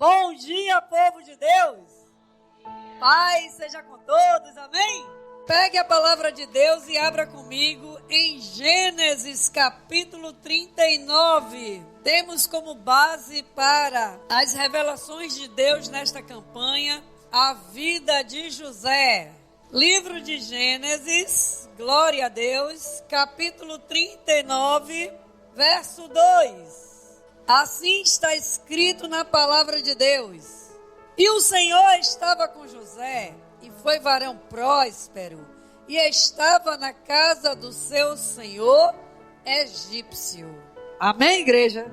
Bom dia, povo de Deus. Paz seja com todos, amém? Pegue a palavra de Deus e abra comigo em Gênesis capítulo 39. Temos como base para as revelações de Deus nesta campanha a vida de José. Livro de Gênesis, glória a Deus, capítulo 39, verso 2. Assim está escrito na palavra de Deus. E o Senhor estava com José, e foi varão próspero, e estava na casa do seu senhor egípcio. Amém, igreja?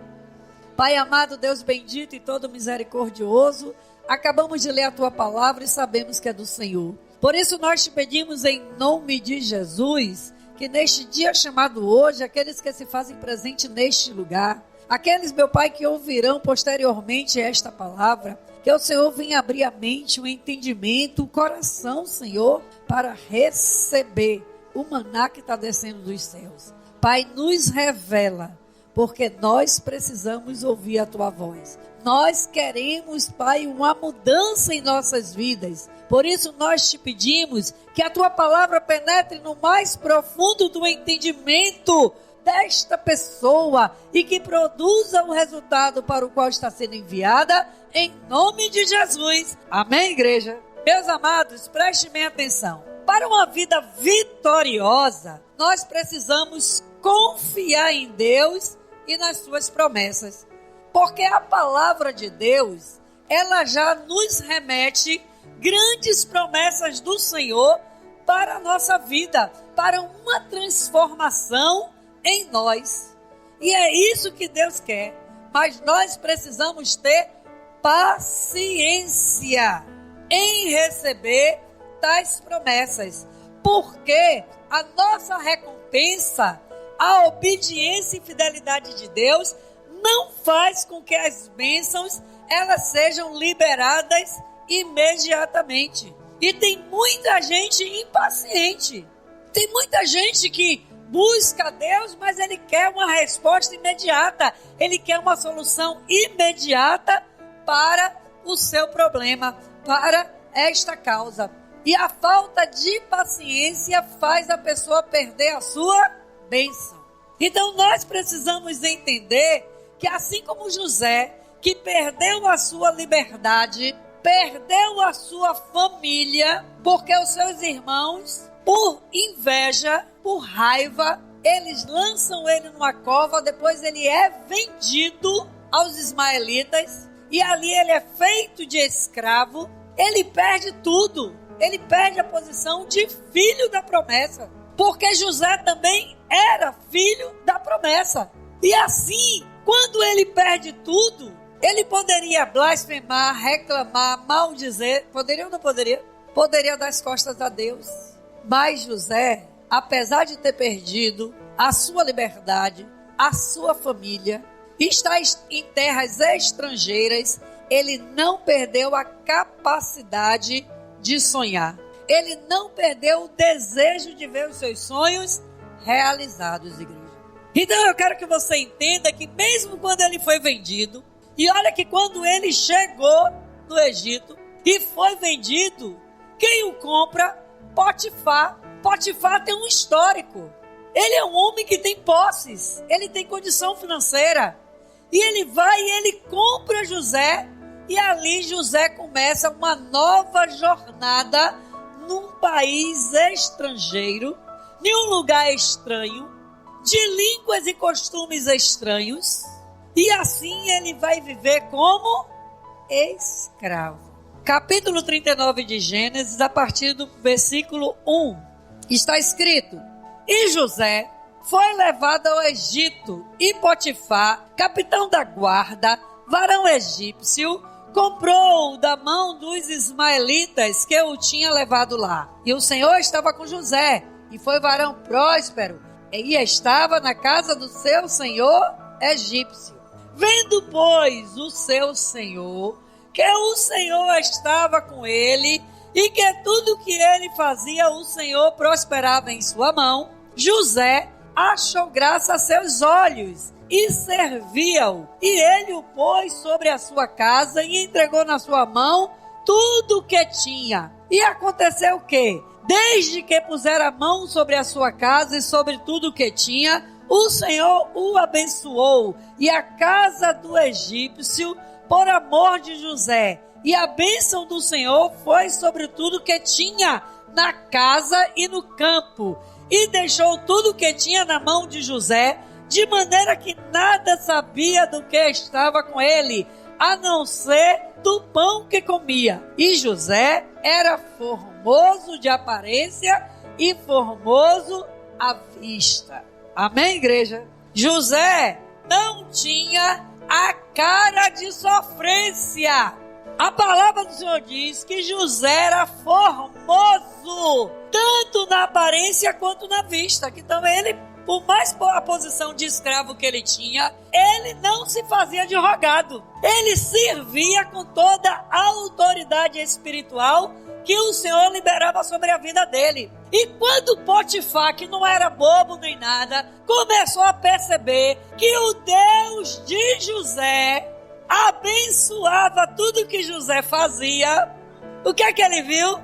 Pai amado, Deus bendito e todo misericordioso, acabamos de ler a tua palavra e sabemos que é do Senhor. Por isso nós te pedimos em nome de Jesus, que neste dia chamado hoje, aqueles que se fazem presente neste lugar, aqueles, meu Pai, que ouvirão posteriormente esta palavra, que o Senhor venha abrir a mente, o entendimento, o coração, Senhor, para receber o maná que está descendo dos céus. Pai, nos revela, porque nós precisamos ouvir a Tua voz. Nós queremos, Pai, uma mudança em nossas vidas. Por isso nós te pedimos que a Tua palavra penetre no mais profundo do entendimento desta pessoa e que produza o resultado para o qual está sendo enviada, em nome de Jesus. Amém, igreja? Meus amados, prestem bem atenção. Para uma vida vitoriosa, nós precisamos confiar em Deus e nas suas promessas. Porque a palavra de Deus, ela já nos remete grandes promessas do Senhor para a nossa vida, para uma transformação em nós. E é isso que Deus quer. Mas nós precisamos ter paciência em receber tais promessas. Porque a nossa recompensa, a obediência e fidelidade de Deus, não faz com que as bênçãos elas sejam liberadas imediatamente. E tem muita gente impaciente. Tem muita gente que busca Deus, mas ele quer uma resposta imediata. Ele quer uma solução imediata para o seu problema, para esta causa. E a falta de paciência faz a pessoa perder a sua bênção. Então nós precisamos entender que assim como José, que perdeu a sua liberdade, perdeu a sua família, porque os seus irmãos, por inveja, por raiva, eles lançam ele numa cova, depois ele é vendido aos ismaelitas, e ali ele é feito de escravo, ele perde tudo, ele perde a posição de filho da promessa, porque José também era filho da promessa. E assim, quando ele perde tudo, ele poderia blasfemar, reclamar, maldizer, poderia ou não poderia? Poderia dar as costas a Deus. Mas José, apesar de ter perdido a sua liberdade, a sua família, está em terras estrangeiras, ele não perdeu a capacidade de sonhar. Ele não perdeu o desejo de ver os seus sonhos realizados, igreja. Então eu quero que você entenda que mesmo quando ele foi vendido, e olha que quando ele chegou no Egito e foi vendido, quem o compra? Potifar. Potifar tem um histórico. Ele é um homem que tem posses, ele tem condição financeira. E ele vai e ele compra José, e ali José começa uma nova jornada num país estrangeiro, em um lugar estranho, de línguas e costumes estranhos, e assim ele vai viver como escravo. Capítulo 39 de Gênesis, a partir do versículo 1, está escrito: E José foi levado ao Egito, e Potifar, capitão da guarda, varão egípcio, comprou-o da mão dos ismaelitas que o tinha levado lá. E o Senhor estava com José, e foi varão próspero, e estava na casa do seu senhor egípcio. Vendo, pois, o seu senhor, que o Senhor estava com ele, e que tudo que ele fazia, o Senhor prosperava em sua mão, José achou graça a seus olhos, e servia-o. E ele o pôs sobre a sua casa e entregou na sua mão tudo o que tinha. E aconteceu o quê? Desde que pusera a mão sobre a sua casa e sobre tudo o que tinha, o Senhor o abençoou, e a casa do egípcio, por amor de José. E a bênção do Senhor foi sobre tudo o que tinha na casa e no campo. E deixou tudo o que tinha na mão de José, de maneira que nada sabia do que estava com ele, a não ser do pão que comia. E José era formoso de aparência e formoso à vista. Amém, igreja? José não tinha a cara de sofrência. A palavra do Senhor diz que José era formoso, tanto na aparência quanto na vista. Então ele, por mais a posição de escravo que ele tinha, ele não se fazia de rogado. Ele servia com toda a autoridade espiritual que o Senhor liberava sobre a vida dele. E quando Potifar, que não era bobo nem nada, começou a perceber que o Deus de José abençoava tudo que José fazia, o que é que ele viu?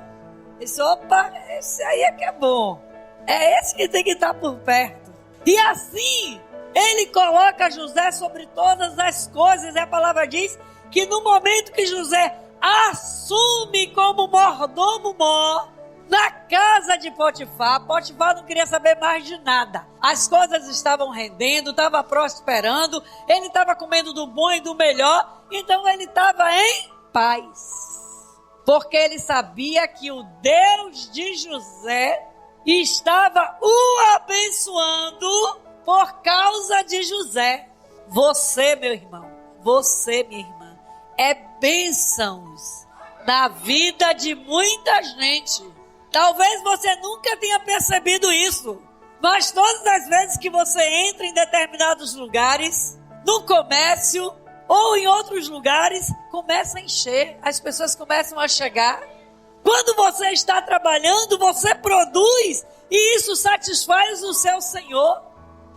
Disse, opa, esse aí é que é bom. É esse que tem que estar por perto. E assim, ele coloca José sobre todas as coisas. E a palavra diz que no momento que José assume como mordomo-mor na casa de Potifar, Potifar não queria saber mais de nada. As coisas estavam rendendo, estava prosperando, ele estava comendo do bom e do melhor, então ele estava em paz. Porque ele sabia que o Deus de José estava o abençoando por causa de José. Você, meu irmão, você, minha irmã, é bênçãos na vida de muita gente. Talvez você nunca tenha percebido isso, mas todas as vezes que você entra em determinados lugares, no comércio ou em outros lugares, começa a encher, as pessoas começam a chegar. Quando você está trabalhando, você produz e isso satisfaz o seu Senhor.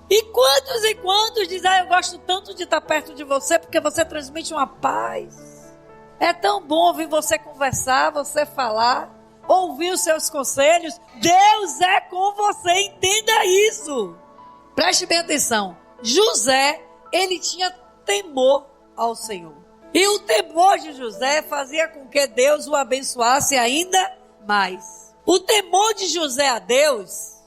E quantos dizem, eu gosto tanto de estar perto de você porque você transmite uma paz. É tão bom ouvir você conversar, você falar, ouvir os seus conselhos. Deus é com você, entenda isso. Preste bem atenção. José, ele tinha temor ao Senhor. E o temor de José fazia com que Deus o abençoasse ainda mais. O temor de José a Deus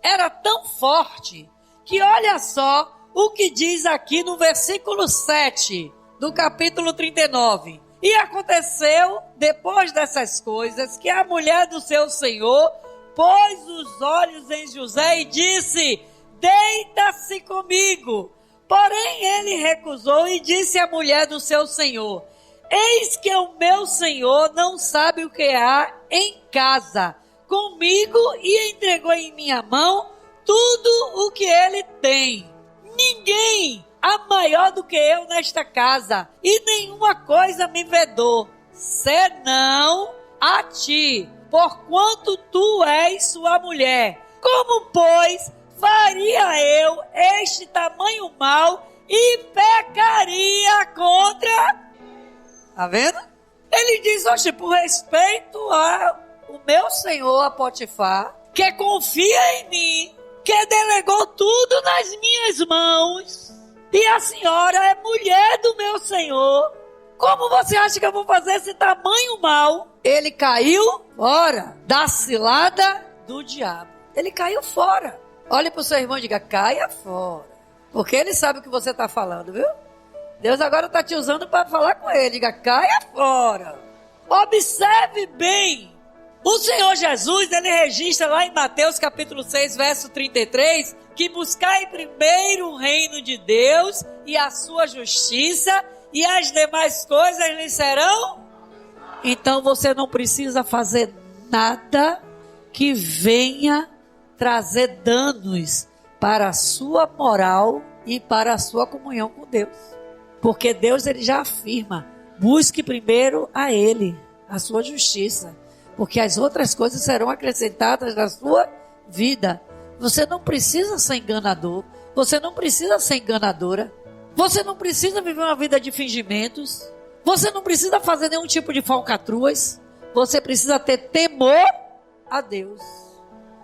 era tão forte que olha só o que diz aqui no versículo 7 do capítulo 39. E aconteceu, depois dessas coisas, que a mulher do seu senhor pôs os olhos em José e disse, deita-se comigo. Porém ele recusou e disse à mulher do seu senhor, eis que o meu senhor não sabe o que há em casa comigo e entregou em minha mão tudo o que ele tem. Ninguém há maior do que eu nesta casa, e nenhuma coisa me vedou, senão a ti, porquanto tu és sua mulher. Como, pois, faria eu este tamanho mal e pecaria contra... Tá vendo? Ele diz, oxe, por respeito ao meu senhor, a Potifar, que confia em mim, que delegou tudo nas minhas mãos, e a senhora é mulher do meu senhor, como você acha que eu vou fazer esse tamanho mal? Ele caiu fora da cilada do diabo. Ele caiu fora. Olhe para o seu irmão e diga, caia fora. Porque ele sabe o que você está falando, viu? Deus agora está te usando para falar com ele. Diga, caia fora. Observe bem. O Senhor Jesus, ele registra lá em Mateus capítulo 6, verso 33, que buscai primeiro o reino de Deus e a sua justiça, e as demais coisas lhe serão. Então você não precisa fazer nada que venha trazer danos para a sua moral e para a sua comunhão com Deus. Porque Deus, ele já afirma, busque primeiro a ele, a sua justiça, porque as outras coisas serão acrescentadas na sua vida. Você não precisa ser enganador, Você não precisa ser enganadora. Você não precisa viver uma vida de fingimentos. Você não precisa fazer nenhum tipo de falcatruas. Você precisa ter temor a Deus.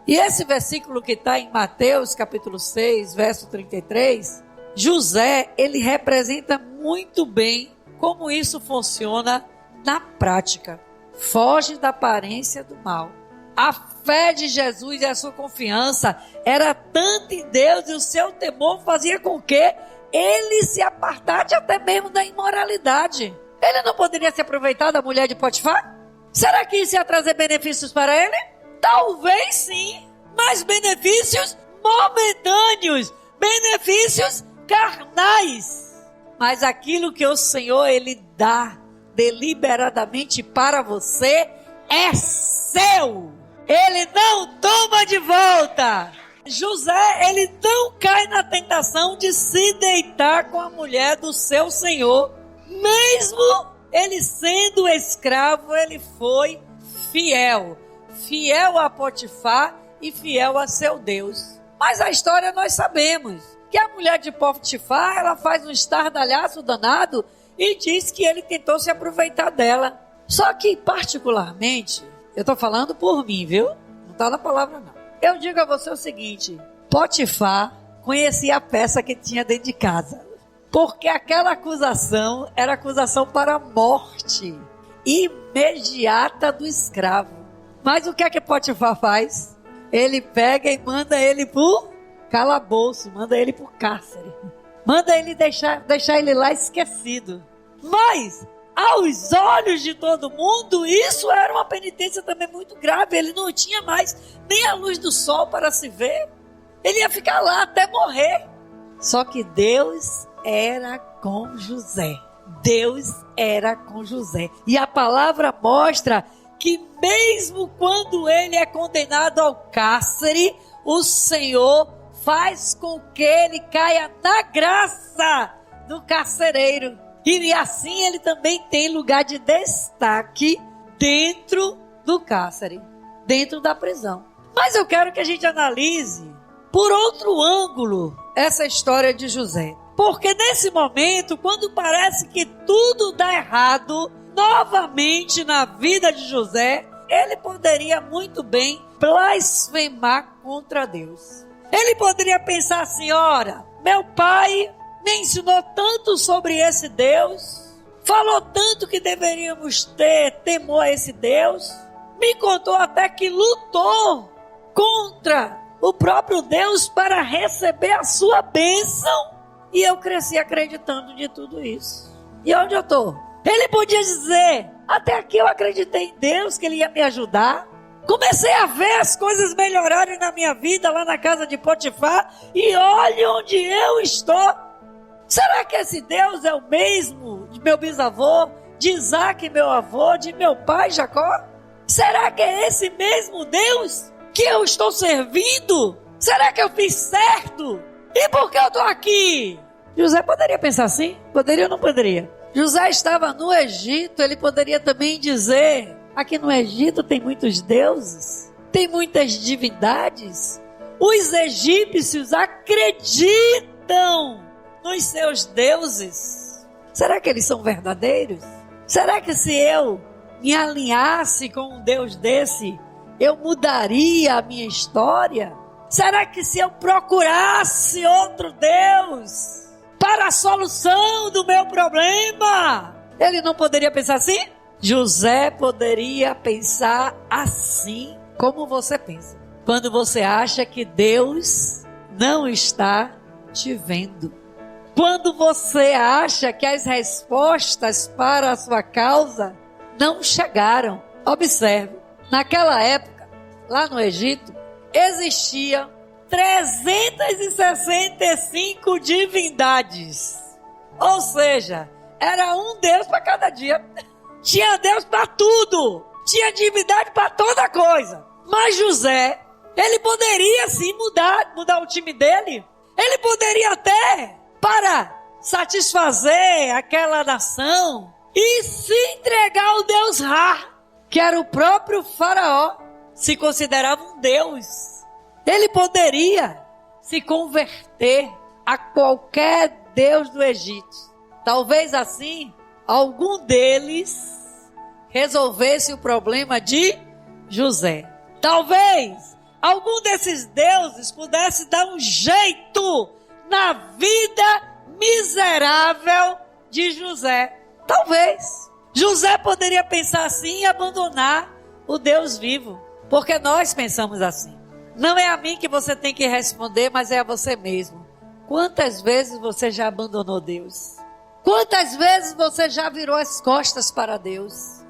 E esse versículo que está em Mateus capítulo 6, verso 33, José, ele representa muito bem como isso funciona na prática. Foge da aparência do mal. A fé de Jesus e a sua confiança era tanto em Deus, e o seu temor fazia com que ele se apartasse até mesmo da imoralidade. Ele não poderia se aproveitar da mulher de Potifar? Será que isso ia trazer benefícios para ele? Talvez sim, mas benefícios momentâneos, benefícios carnais. Mas aquilo que o Senhor, ele dá deliberadamente para você é seu. Ele não toma de volta. José, ele não cai na tentação de se deitar com a mulher do seu senhor. Mesmo ele sendo escravo, ele foi fiel. Fiel a Potifar e fiel a seu Deus. Mas a história nós sabemos. Que a mulher de Potifar, ela faz um estardalhaço danado e diz que ele tentou se aproveitar dela. Só que, particularmente, eu estou falando por mim, viu? Não está na palavra, não. Eu digo a você o seguinte: Potifar conhecia a peça que tinha dentro de casa. Porque aquela acusação era acusação para a morte imediata do escravo. Mas o que é que Potifar faz? Ele pega e manda ele pro calabouço, manda ele pro cárcere. Manda ele deixar ele lá esquecido. Mas, aos olhos de todo mundo, isso era uma penitência também muito grave. Ele não tinha mais nem a luz do sol para se ver. Ele ia ficar lá até morrer. Só que Deus era com José. Deus era com José. E a palavra mostra que mesmo quando ele é condenado ao cárcere, o Senhor faz com que ele caia na graça do carcereiro. E assim ele também tem lugar de destaque dentro do cárcere, dentro da prisão. Mas eu quero que a gente analise por outro ângulo essa história de José. Porque nesse momento, quando parece que tudo dá errado, novamente na vida de José, ele poderia muito bem blasfemar contra Deus. Ele poderia pensar assim: ora, meu pai me ensinou tanto sobre esse Deus, falou tanto que deveríamos ter temor a esse Deus, me contou até que lutou contra o próprio Deus para receber a sua bênção, e eu cresci acreditando de tudo isso. E onde eu estou? Ele podia dizer: até aqui eu acreditei em Deus, que Ele ia me ajudar. Comecei a ver as coisas melhorarem na minha vida lá na casa de Potifar, e olhe onde eu estou. Será que esse Deus é o mesmo de meu bisavô, de Isaac, meu avô, de meu pai Jacó? Será que é esse mesmo Deus que eu estou servindo? Será que eu fiz certo? E por que eu estou aqui? José poderia pensar assim? Poderia ou não poderia? José estava no Egito, ele poderia também dizer: aqui no Egito tem muitos deuses, tem muitas divindades. Os egípcios acreditam nos seus deuses. Será que eles são verdadeiros? Será que se eu me alinhasse com um Deus desse, eu mudaria a minha história? Será que se eu procurasse outro Deus para a solução do meu problema, ele não poderia pensar assim? José poderia pensar assim como você pensa. Quando você acha que Deus não está te vendo. Quando você acha que as respostas para a sua causa não chegaram. Observe, naquela época, lá no Egito, existiam 365 divindades. Ou seja, era um Deus para cada dia. Tinha Deus para tudo. Tinha divindade para toda coisa. Mas José, ele poderia sim mudar o time dele. Ele poderia até, para satisfazer aquela nação, e se entregar ao Deus Ra, que era o próprio faraó, se considerava um Deus. Ele poderia se converter a qualquer deus do Egito. Talvez assim, algum deles resolvesse o problema de José. Talvez algum desses deuses pudesse dar um jeito na vida miserável de José. Talvez. José poderia pensar assim e abandonar o Deus vivo. Porque nós pensamos assim. Não é a mim que você tem que responder, mas é a você mesmo. Quantas vezes você já abandonou Deus? Quantas vezes você já virou as costas para Deus?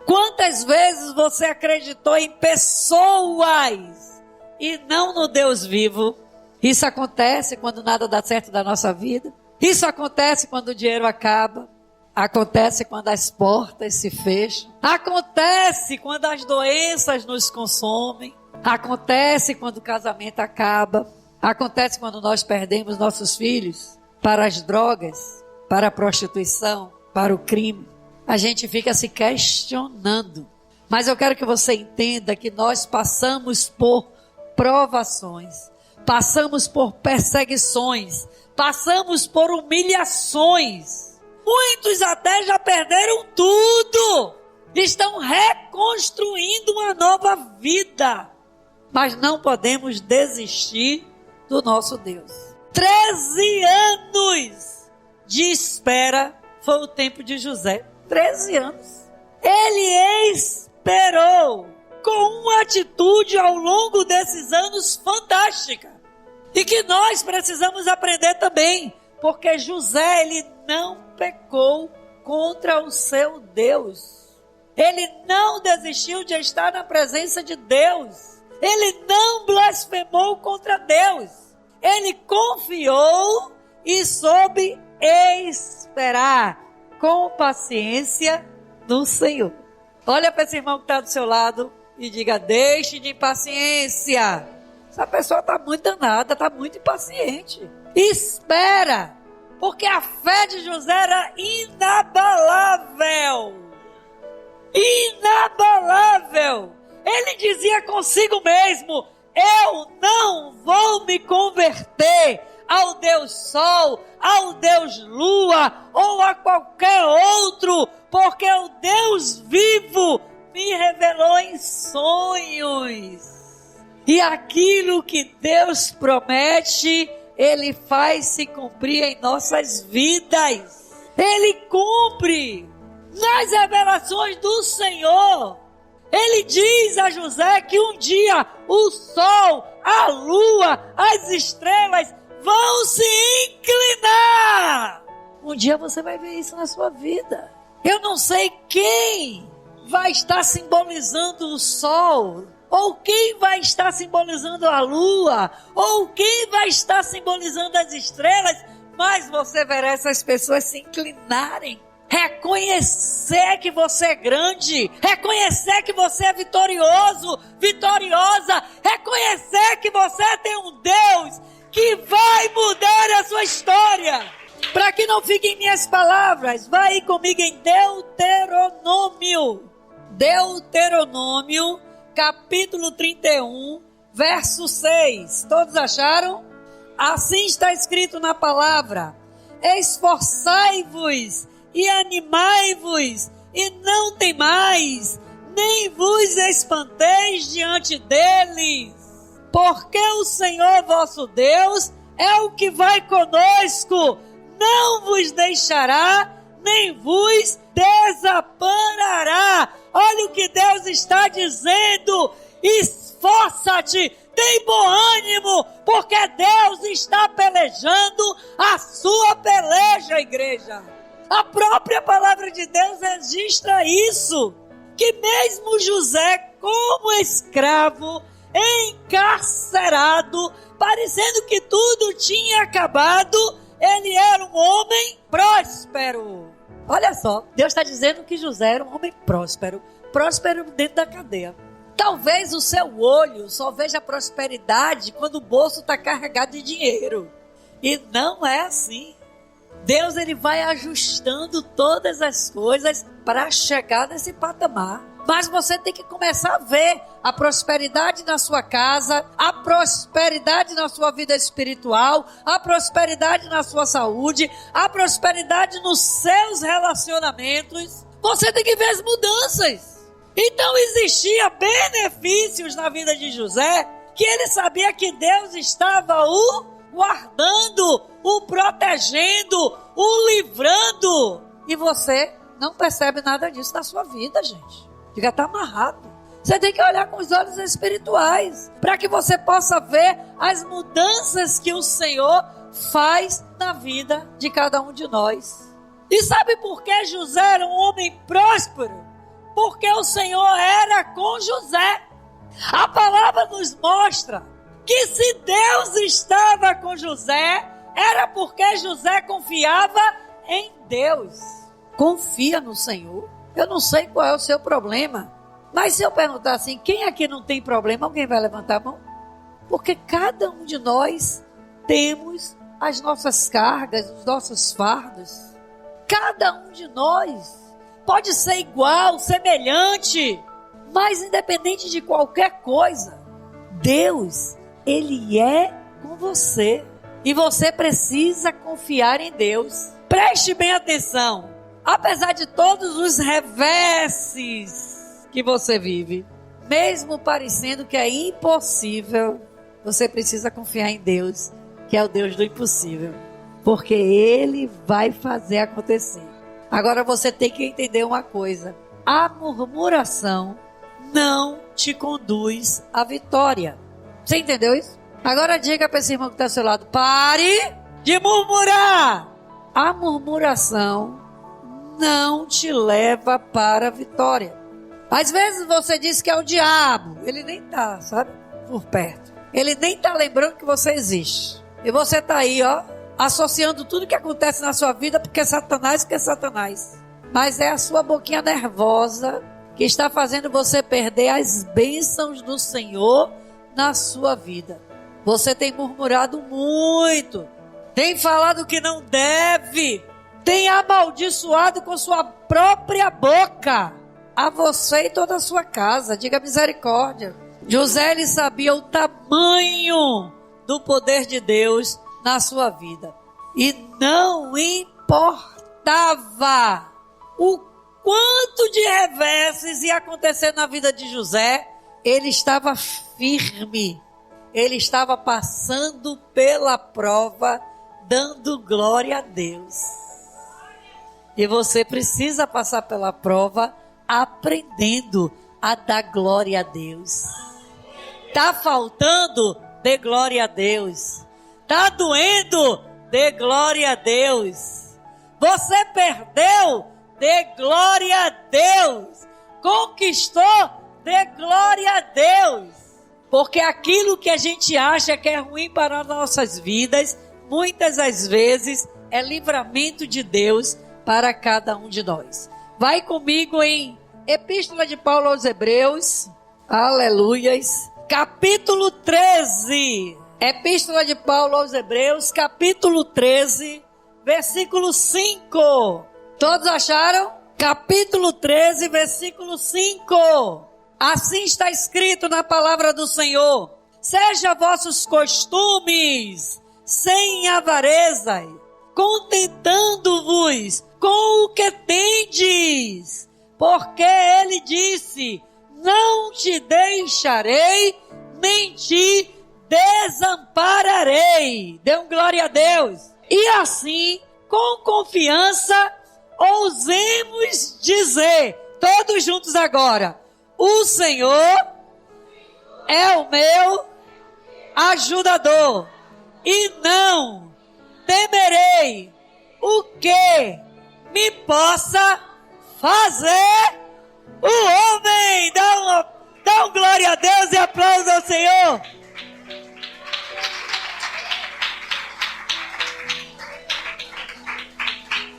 Quantas vezes você acreditou em pessoas e não no Deus vivo? Isso acontece quando nada dá certo da nossa vida. Isso acontece quando o dinheiro acaba. Acontece quando as portas se fecham. Acontece quando as doenças nos consomem. Acontece quando o casamento acaba. Acontece quando nós perdemos nossos filhos para as drogas, para a prostituição, para o crime. A gente fica se questionando. Mas eu quero que você entenda que nós passamos por provações, passamos por perseguições, passamos por humilhações. Muitos até já perderam tudo. Estão reconstruindo uma nova vida. Mas não podemos desistir do nosso Deus. 13 anos de espera foi o tempo de José. 13 anos. Ele esperou com uma atitude ao longo desses anos fantástica. E que nós precisamos aprender também. Porque José, ele não pecou contra o seu Deus. Ele não desistiu de estar na presença de Deus. Ele não blasfemou contra Deus. Ele confiou e soube esperar com paciência no Senhor. Olha para esse irmão que está do seu lado e diga: deixe de impaciência. Essa pessoa está muito danada, está muito impaciente. Espera, porque a fé de José era inabalável. Inabalável. Ele dizia consigo mesmo: eu não vou me converter ao Deus Sol, ao Deus Lua ou a qualquer outro, porque o Deus vivo me revelou em sonhos. E aquilo que Deus promete, Ele faz se cumprir em nossas vidas. Ele cumpre nas revelações do Senhor. Ele diz a José que um dia o sol, a lua, as estrelas vão se inclinar. Um dia você vai ver isso na sua vida. Eu não sei quem vai estar simbolizando o sol, ou quem vai estar simbolizando a lua, ou quem vai estar simbolizando as estrelas, mas você verá essas pessoas se inclinarem. Reconhecer que você é grande, reconhecer que você é vitorioso, vitoriosa, reconhecer que você tem um Deus que vai mudar a sua história. Para que não fiquem minhas palavras, vai comigo em Deuteronômio. Deuteronômio, capítulo 31, verso 6. Todos acharam? Assim está escrito na palavra: esforçai-vos e animai-vos, e não temais, nem vos espanteis diante deles, porque o Senhor vosso Deus é o que vai conosco, não vos deixará, nem vos desamparará. Olha o que Deus está dizendo: esforça-te, tem bom ânimo, porque Deus está pelejando a sua peleja, igreja. A própria palavra de Deus registra isso, que mesmo José, como escravo, encarcerado, parecendo que tudo tinha acabado, ele era um homem próspero. Olha só, Deus está dizendo que José era um homem próspero, próspero dentro da cadeia. Talvez o seu olho só veja prosperidade quando o bolso está carregado de dinheiro. E não é assim. Deus, ele vai ajustando todas as coisas para chegar nesse patamar. Mas você tem que começar a ver a prosperidade na sua casa, a prosperidade na sua vida espiritual, a prosperidade na sua saúde, a prosperidade nos seus relacionamentos. Você tem que ver as mudanças. Então existia benefícios na vida de José, que ele sabia que Deus estava o guardando, o protegendo, o livrando. E você não percebe nada disso na sua vida, gente. Fica até amarrado. Você tem que olhar com os olhos espirituais, para que você possa ver as mudanças que o Senhor faz na vida de cada um de nós. E sabe por que José era um homem próspero? Porque o Senhor era com José. A palavra nos mostra que se Deus estava com José, era porque José confiava em Deus. Confia no Senhor. Eu não sei qual é o seu problema, mas se eu perguntar assim, quem aqui não tem problema, alguém vai levantar a mão? Porque cada um de nós temos as nossas cargas, os nossos fardos. Cada um de nós pode ser igual, semelhante, mas independente de qualquer coisa, Deus, Ele é com você. E você precisa confiar em Deus. Preste bem atenção. Apesar de todos os reveses que você vive, mesmo parecendo que é impossível, você precisa confiar em Deus, que é o Deus do impossível. Porque Ele vai fazer acontecer. Agora você tem que entender uma coisa. A murmuração não te conduz à vitória. Você entendeu isso? Agora diga para esse irmão que está ao seu lado, pare de murmurar. A murmuração não te leva para a vitória. Às vezes você diz que é o diabo. Ele nem está, sabe? Por perto. Ele nem está lembrando que você existe. E você está aí, ó, associando tudo que acontece na sua vida porque é Satanás, Mas é a sua boquinha nervosa que está fazendo você perder as bênçãos do Senhor na sua vida. Você tem murmurado muito. Tem falado que não deve. Tem amaldiçoado com sua própria boca a você e toda a sua casa. Diga misericórdia. José, ele sabia o tamanho do poder de Deus na sua vida. E não importava o quanto de reveses ia acontecer na vida de José, ele estava firme. Ele estava passando pela prova, dando glória a Deus. E você precisa passar pela prova aprendendo a dar glória a Deus. Tá faltando? Dê glória a Deus. Tá doendo? Dê glória a Deus. Você perdeu? Dê glória a Deus. Conquistou? Dê glória a Deus. Porque aquilo que a gente acha que é ruim para as nossas vidas, muitas das vezes é livramento de Deus para cada um de nós. Vai comigo em Epístola de Paulo aos Hebreus, aleluias, capítulo 13. Epístola de Paulo aos Hebreus, capítulo 13, versículo 5. Todos acharam? Capítulo 13, versículo 5. Assim está escrito na palavra do Senhor: seja vossos costumes sem avareza, contentando-vos com o que tendes, porque ele disse: não te deixarei, nem te desampararei. Dê um glória a Deus. E assim, com confiança, ousemos dizer, todos juntos agora: o Senhor é o meu ajudador, e não temerei o que me possa fazer o homem. Dá um glória a Deus e aplausos ao Senhor.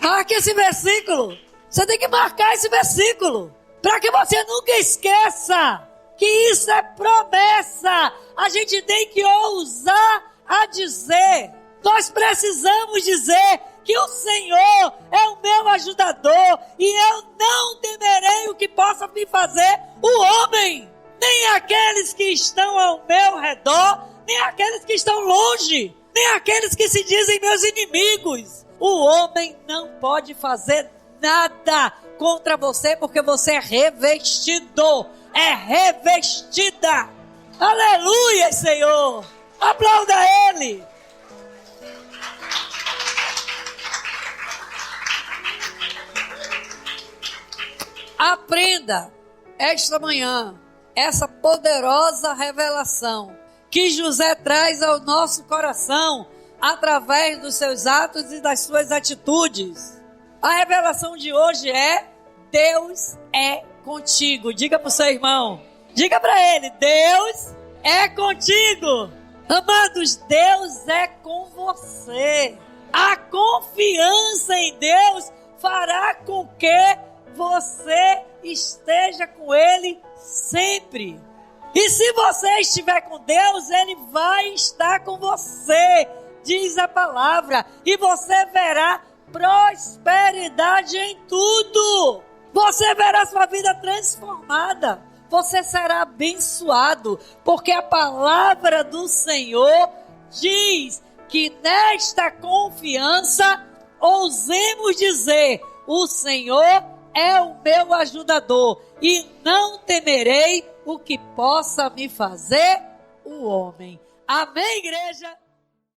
Marque esse versículo. Você tem que marcar esse versículo, para que você nunca esqueça que isso é promessa. A gente tem que ousar a dizer. Nós precisamos dizer que o Senhor é o meu ajudador, e eu não temerei o que possa me fazer o homem. Nem aqueles que estão ao meu redor, nem aqueles que estão longe, nem aqueles que se dizem meus inimigos. O homem não pode fazer nada contra você, porque você é revestido, é revestida. Aleluia, Senhor. Aplauda Ele. Aprenda esta manhã essa poderosa revelação que José traz ao nosso coração através dos seus atos e das suas atitudes. A revelação de hoje é: Deus é contigo. Diga para o seu irmão, diga para ele: Deus é contigo. Amados, Deus é com você. A confiança em Deus fará com que você esteja com Ele sempre. E se você estiver com Deus, Ele vai estar com você, diz a palavra, e você verá prosperidade em tudo. Você verá sua vida transformada. Você será abençoado, porque a palavra do Senhor diz que nesta confiança ousemos dizer: o Senhor é o meu ajudador e não temerei o que possa me fazer o homem. Amém, igreja?